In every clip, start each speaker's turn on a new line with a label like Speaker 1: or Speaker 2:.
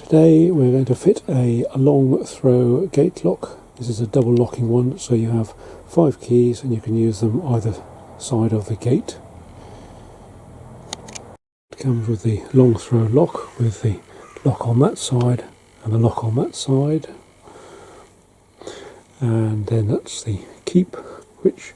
Speaker 1: Today we're going to fit a long throw gate lock. This is a double locking one, so you have 5 keys and you can use them either side of the gate. It comes with the long throw lock with the lock on that side and the lock on that side, and then that's the keep, which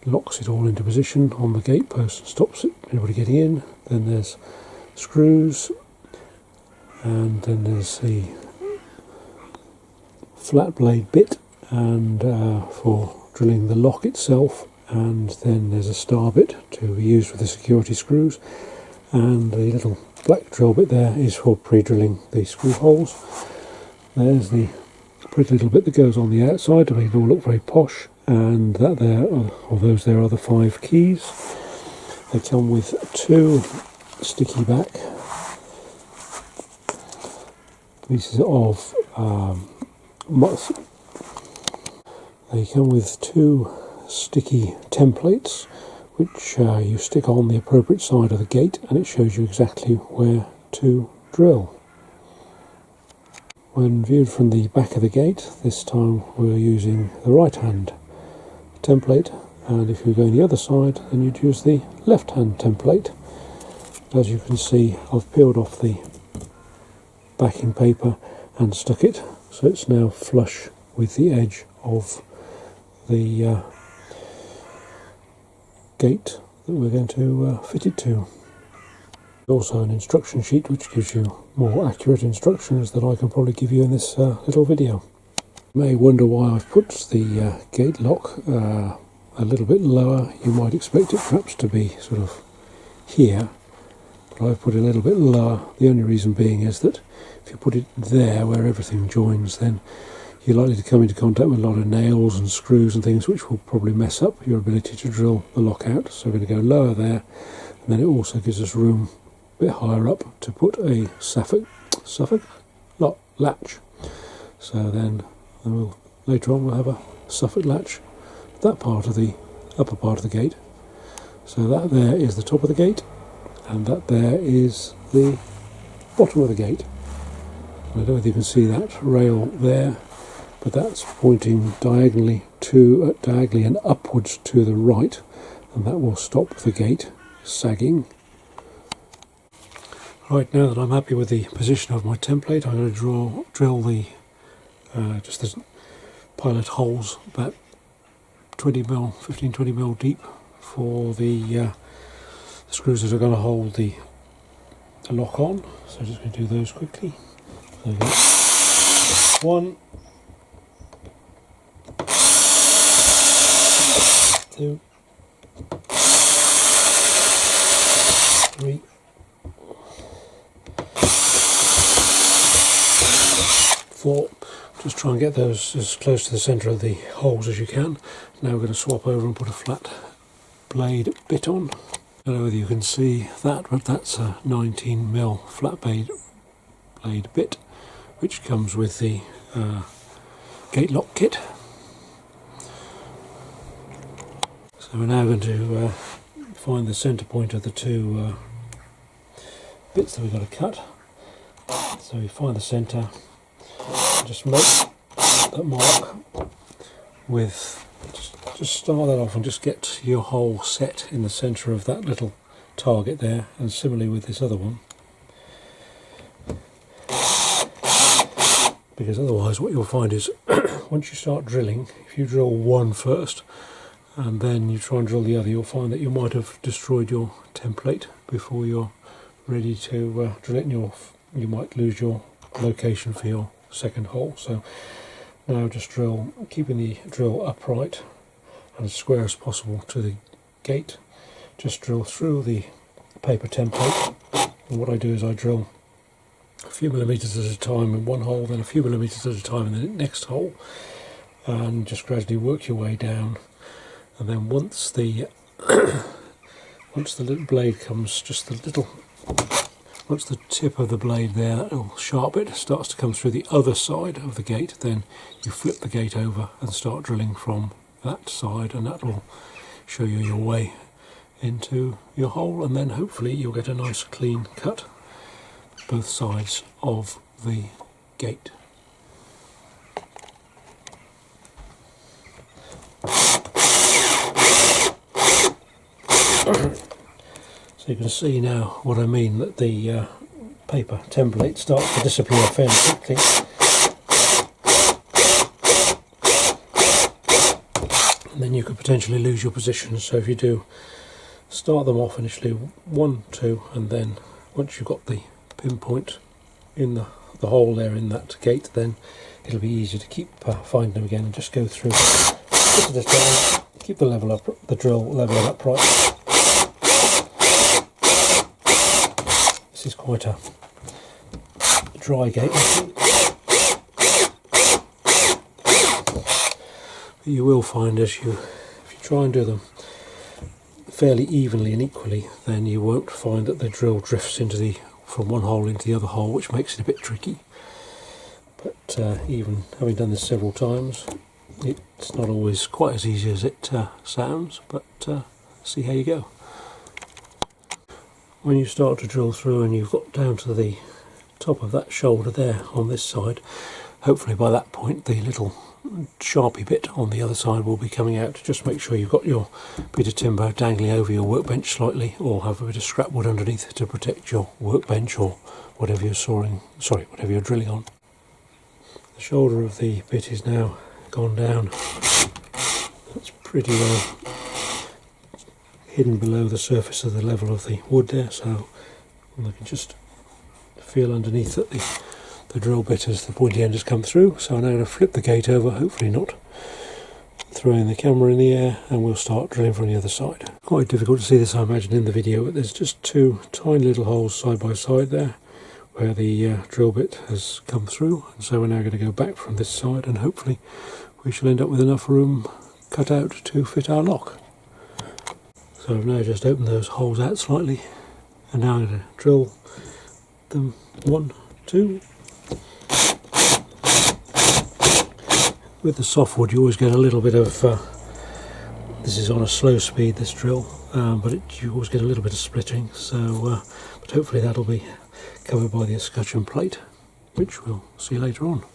Speaker 1: locks it all into position on the gate post and stops it, anybody getting in. Then there's screws, and then there's the flat blade bit and for drilling the lock itself, and then there's a star bit to be used with the security screws, and the little black drill bit there is for pre-drilling the screw holes. There's the pretty little bit that goes on the outside to make it all look very posh, and that there, or those there, are the 5 keys. They come with 2 sticky back pieces of they come with 2 sticky templates which you stick on the appropriate side of the gate, and it shows you exactly where to drill. When viewed from the back of the gate, this time we're using the right hand template, and if you're going the other side then you'd use the left hand template. As you can see, I've peeled off the backing paper and stuck it so it's now flush with the edge of the gate that we're going to fit it to. Also an instruction sheet which gives you more accurate instructions that I can probably give you in this little video. You may wonder why I've put the gate lock a little bit lower. You might expect it perhaps to be sort of here, but I've put it a little bit lower. The only reason being is that if you put it there where everything joins, then you're likely to come into contact with a lot of nails and screws and things which will probably mess up your ability to drill the lock out. So we're going to go lower there, and then it also gives us room a bit higher up to put a Suffolk latch. So then later on we'll have a Suffolk latch, that part of the upper part of the gate. So that there is the top of the gate, and that there is the bottom of the gate. I don't know if you can see that rail there, but that's pointing diagonally and upwards to the right, and that will stop the gate sagging. Right, now that I'm happy with the position of my template, I'm going to drill the just the pilot holes about 15-20 mm deep for the screws that are going to hold the lock on. So I'm just going to do those quickly. There we go. 1, 2, 3, 4. Just try and get those as close to the centre of the holes as you can. Now we're going to swap over and put a flat blade bit on. I don't know whether you can see that, but that's a 19mm flat blade bit, which comes with the gate lock kit. So we're now going to find the centre point of the 2 bits that we've got to cut. So you find the centre, just make that mark with, just start that off and just get your hole set in the centre of that little target there, and similarly with this other one, because otherwise what you'll find is once you start drilling, if you drill one first and then you try and drill the other, you'll find that you might have destroyed your template before you're ready to drill it, and you might lose your location for your second hole. So now just drill, keeping the drill upright and as square as possible to the gate. Just drill through the paper template, and what I do is I drill a few millimetres at a time in one hole, then a few millimetres at a time in the next hole, and just gradually work your way down. And then once the little blade comes, once the tip of the blade there, that little sharp bit, starts to come through the other side of the gate, then you flip the gate over and start drilling from that side, and that will show you your way into your hole, and then hopefully you'll get a nice clean cut. both sides of the gate. So you can see now what I mean, that the paper template starts to disappear fairly quickly. And then you could potentially lose your position. So if you do start them off initially 1, 2, and then once you've got the pinpoint in the hole there in that gate, then it'll be easier to keep finding them again, and just go through just at a time, keep the drill level upright. This is quite a dry gate, but you will find if you try and do them fairly evenly and equally, then you won't find that the drill drifts from one hole into the other hole, which makes it a bit tricky. But even having done this several times, it's not always quite as easy as it sounds, but see how you go. When you start to drill through and you've got down to the top of that shoulder there on this side, hopefully by that point the little sharpie bit on the other side will be coming out. Just make sure you've got your bit of timber dangling over your workbench slightly, or have a bit of scrap wood underneath to protect your workbench or whatever whatever you're drilling on. The shoulder of the bit is now gone down. That's pretty well hidden below the surface of the level of the wood there, so I can just feel underneath that the drill bit as the pointy end has come through. So I'm now going to flip the gate over, hopefully not throwing the camera in the air, and we'll start drilling from the other side. Quite difficult to see this, I imagine, in the video, but there's just two tiny little holes side by side there where the drill bit has come through, and so we're now going to go back from this side, and hopefully we shall end up with enough room cut out to fit our lock. So I've now just opened those holes out slightly, and now I'm going to drill them 1, 2. With the softwood you always get a little bit of, this is on a slow speed, this drill, but you always get a little bit of splitting, so but hopefully that'll be covered by the escutcheon plate, which we'll see later on.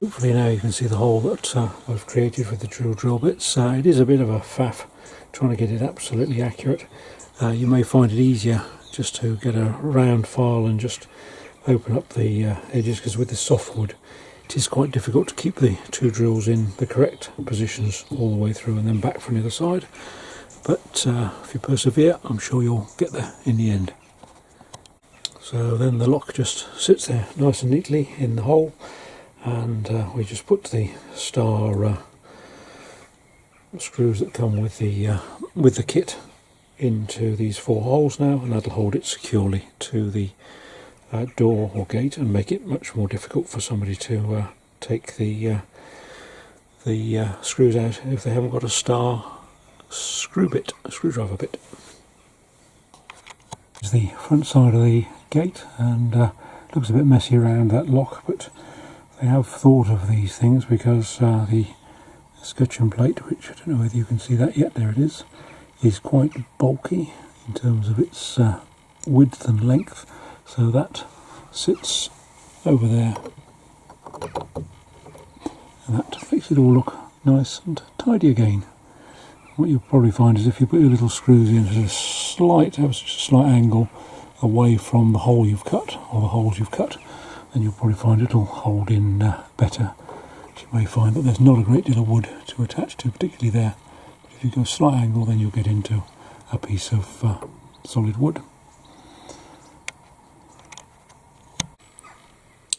Speaker 1: Hopefully now you can see the hole that I've created with the drill bits. It is a bit of a faff trying to get it absolutely accurate. You may find it easier just to get a round file and just open up the edges, because with the softwood it is quite difficult to keep the two drills in the correct positions all the way through and then back from the other side. But if you persevere, I'm sure you'll get there in the end. So then the lock just sits there nice and neatly in the hole, and we just put the star screws that come with the kit into these 4 holes now, and that'll hold it securely to the door or gate and make it much more difficult for somebody to take the screws out if they haven't got a star screwdriver bit. This is the front side of the gate, and looks a bit messy around that lock, but they have thought of these things because the escutcheon plate, which I don't know whether you can see that yet, there it is quite bulky in terms of its width and length, so that sits over there, and that makes it all look nice and tidy again. What you'll probably find is if you put your little screws in at a slight angle away from the hole you've cut, or the holes you've cut, then you'll probably find it'll hold in better. You may find that there's not a great deal of wood to attach to, particularly there. But if you go a slight angle, then you'll get into a piece of solid wood.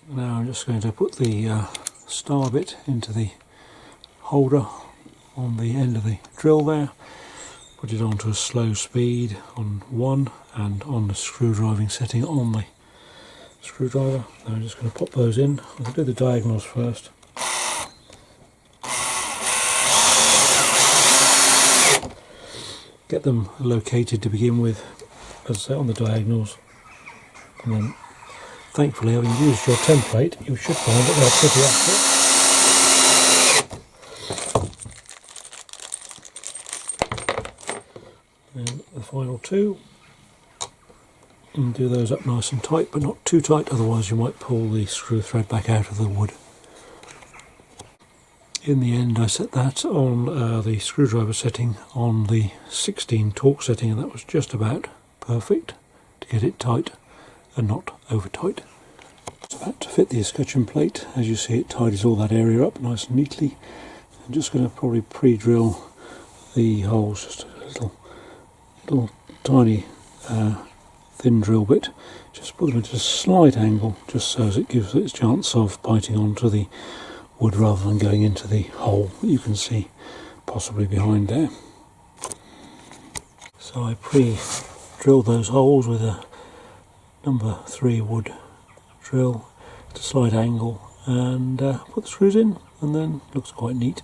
Speaker 1: Now I'm just going to put the star bit into the holder on the end of the drill there, put it onto a slow speed on 1 and on the screwdriving setting on the screwdriver. Now I'm just going to pop those in. I'll do the diagonals first. Get them located to begin with, as I say, on the diagonals, and then thankfully, having used your template, you should find that they're pretty accurate. And the final 2. And do those up nice and tight, but not too tight, otherwise you might pull the screw thread back out of the wood. In the end I set that on the screwdriver setting on the 16 torque setting, and that was just about perfect to get it tight and not over tight. So that to fit the escutcheon plate, as you see it tidies all that area up nice and neatly. I'm just going to probably pre-drill the holes, just a little tiny thin drill bit, just put them at a slight angle just so as it gives it a chance of biting onto the wood rather than going into the hole that you can see possibly behind there. So I pre-drilled those holes with a number 3 wood drill at a slight angle and put the screws in, and then looks quite neat.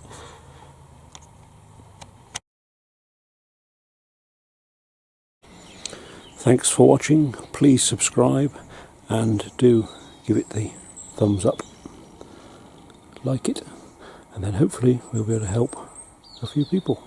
Speaker 1: Thanks for watching. Please subscribe and do give it the thumbs up, like it, and then hopefully we'll be able to help a few people.